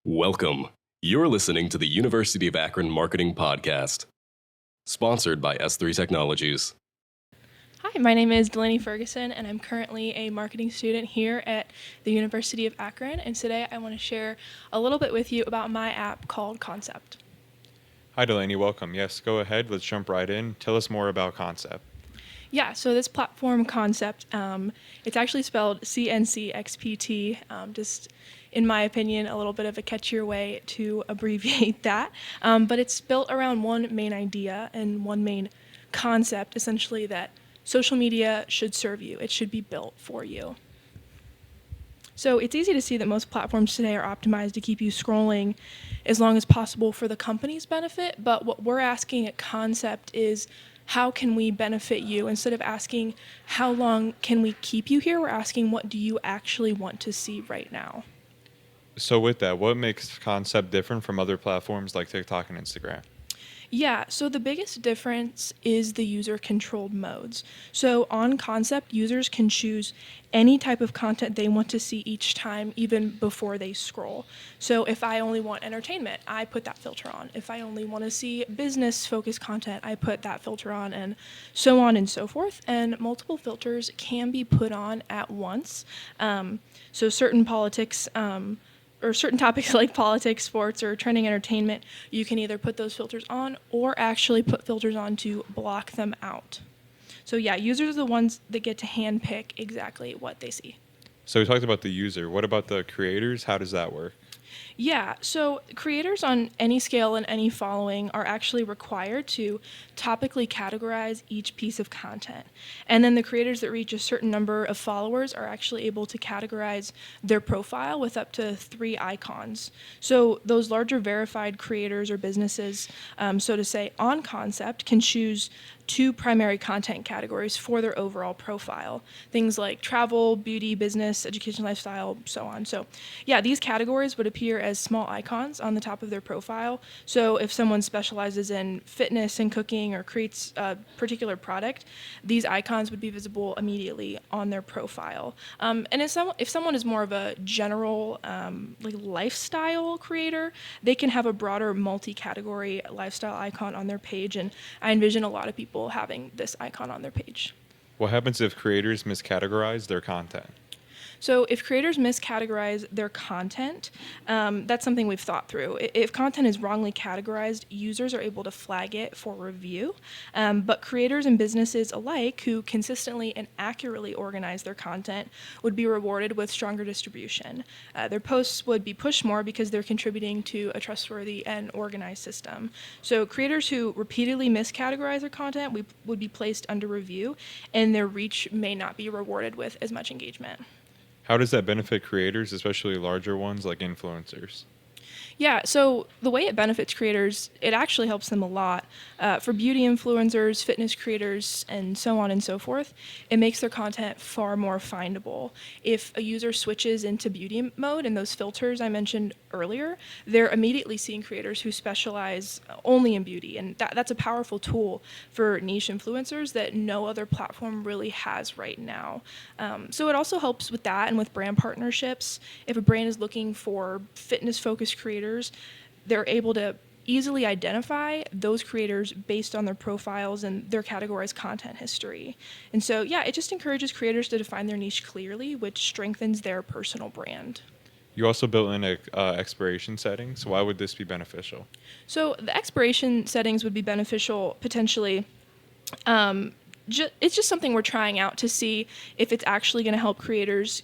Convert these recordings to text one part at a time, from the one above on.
Welcome. You're listening to the University of Akron Marketing Podcast, sponsored by S3 Technologies. Hi, my name is Delaney Ferguson, and I'm currently a marketing student here at the University of Akron. And today I want to share a little bit with you about my app called Concept. Hi, Delaney. Welcome. Yes, go ahead. Let's jump right in. Tell us more about Concept. Yeah, so this platform Concept, it's actually spelled CNCXPT, just in my opinion, a little bit of a catchier way to abbreviate that. But it's built around one main idea and one main concept, essentially, that social media should serve you. It should be built for you. So it's easy to see that most platforms today are optimized to keep you scrolling as long as possible for the company's benefit. But what we're asking at Concept is, how can we benefit you? Instead of asking, how long can we keep you here? We're asking, what do you actually want to see right now? So with that, what makes Concept different from other platforms like TikTok and Instagram? Yeah, so the biggest difference is the user-controlled modes. So on Concept, users can choose any type of content they want to see each time, even before they scroll. So if I only want entertainment, I put that filter on. If I only want to see business-focused content, I put that filter on, and so on and so forth. And multiple filters can be put on at once. So certain politics, or certain topics like politics, sports, or trending entertainment, you can either put those filters on or actually put filters on to block them out. So yeah, users are the ones that get to handpick exactly what they see. So we talked about the user. What about the creators? How does that work? Yeah, so creators on any scale and any following are actually required to topically categorize each piece of content. And then the creators that reach a certain number of followers are actually able to categorize their profile with up to 3 icons. So those larger verified creators or businesses, so to say, on Concept can choose 2 primary content categories for their overall profile. Things like travel, beauty, business, education, lifestyle, so on. So yeah, these categories would appear as small icons on the top of their profile. So if someone specializes in fitness and cooking or creates a particular product, these icons would be visible immediately on their profile. And if someone is more of a general like lifestyle creator, they can have a broader multi-category lifestyle icon on their page. And I envision a lot of people having this icon on their page. What happens if creators miscategorize their content? So if creators miscategorize their content, that's something we've thought through. If content is wrongly categorized, users are able to flag it for review. But creators and businesses alike who consistently and accurately organize their content would be rewarded with stronger distribution. Their posts would be pushed more because they're contributing to a trustworthy and organized system. So creators who repeatedly miscategorize their content would be placed under review, and their reach may not be rewarded with as much engagement. How does that benefit creators, especially larger ones like influencers? Yeah, so the way it benefits creators, it actually helps them a lot. For beauty influencers, fitness creators, and so on and so forth, it makes their content far more findable. If a user switches into beauty mode and those filters I mentioned earlier, they're immediately seeing creators who specialize only in beauty, and that's a powerful tool for niche influencers that no other platform really has right now. So it also helps with that and with brand partnerships. If a brand is looking for fitness-focused creators, they're able to easily identify those creators based on their profiles and their categorized content history. And so, yeah, it just encourages creators to define their niche clearly, which strengthens their personal brand. You also built in expiration settings. Why would this be beneficial? So the expiration settings would be beneficial potentially. It's just something we're trying out to see if it's actually going to help creators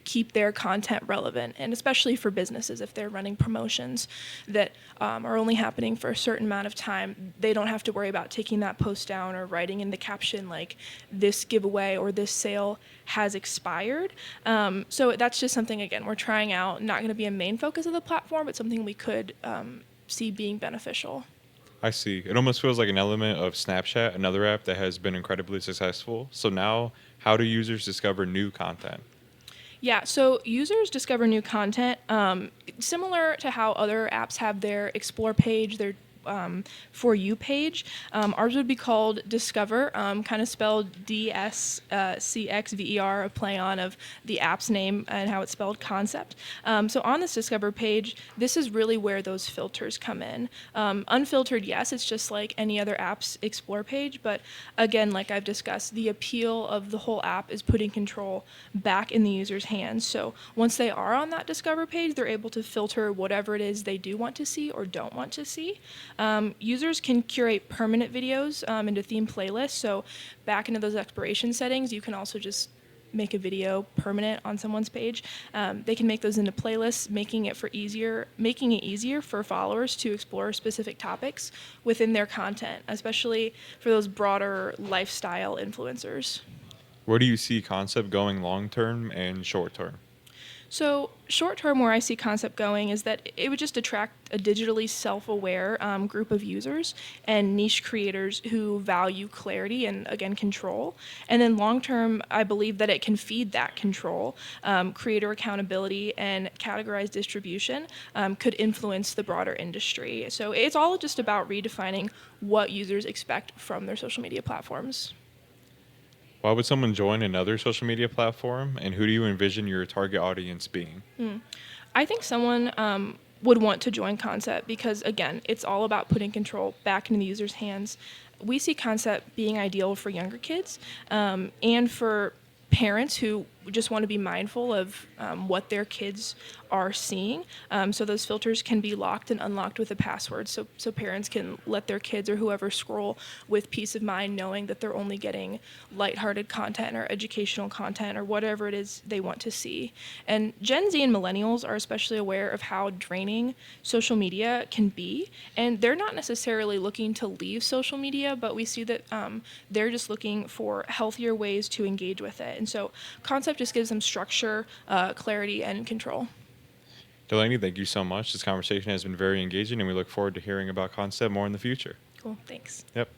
keep their content relevant, and especially for businesses, if they're running promotions that are only happening for a certain amount of time, they don't have to worry about taking that post down or writing in the caption like this giveaway or this sale has expired. So that's just something, again, we're trying out, not going to be a main focus of the platform, but something we could see being beneficial. I see. It almost feels like an element of Snapchat, another app that has been incredibly successful. So now, how do users discover new content? Yeah, so users discover new content similar to how other apps have their explore page, their For You page. Ours would be called Discover, kind of spelled DSCXVER, a play on of the app's name and how it's spelled, Concept. So on this Discover page, this is really where those filters come in. Unfiltered, yes, it's just like any other app's Explore page, but again, like I've discussed, the appeal of the whole app is putting control back in the user's hands. So once they are on that Discover page, they're able to filter whatever it is they do want to see or don't want to see. Users can curate permanent videos into theme playlists. So back into those expiration settings, you can also just make a video permanent on someone's page. They can make those into playlists, making it easier for followers to explore specific topics within their content, especially for those broader lifestyle influencers. Where do you see Concept going long term and short term? So short term, where I see Concept going is that it would just attract a digitally self-aware group of users and niche creators who value clarity and, again, control. And then long term, I believe that it can feed that control. Creator accountability and categorized distribution could influence the broader industry. So it's all just about redefining what users expect from their social media platforms. Why would someone join another social media platform, and who do you envision your target audience being? I think someone would want to join Concept because, again, it's all about putting control back into the user's hands. We see Concept being ideal for younger kids and for parents who just want to be mindful of what their kids are seeing. So those filters can be locked and unlocked with a password. So parents can let their kids or whoever scroll with peace of mind, knowing that they're only getting lighthearted content or educational content or whatever it is they want to see. And Gen Z and millennials are especially aware of how draining social media can be. And they're not necessarily looking to leave social media, but we see that they're just looking for healthier ways to engage with it. And so Concept just gives them structure, clarity, and control. Delaney, thank you so much. This conversation has been very engaging, and we look forward to hearing about Concept more in the future. Cool, thanks. Yep.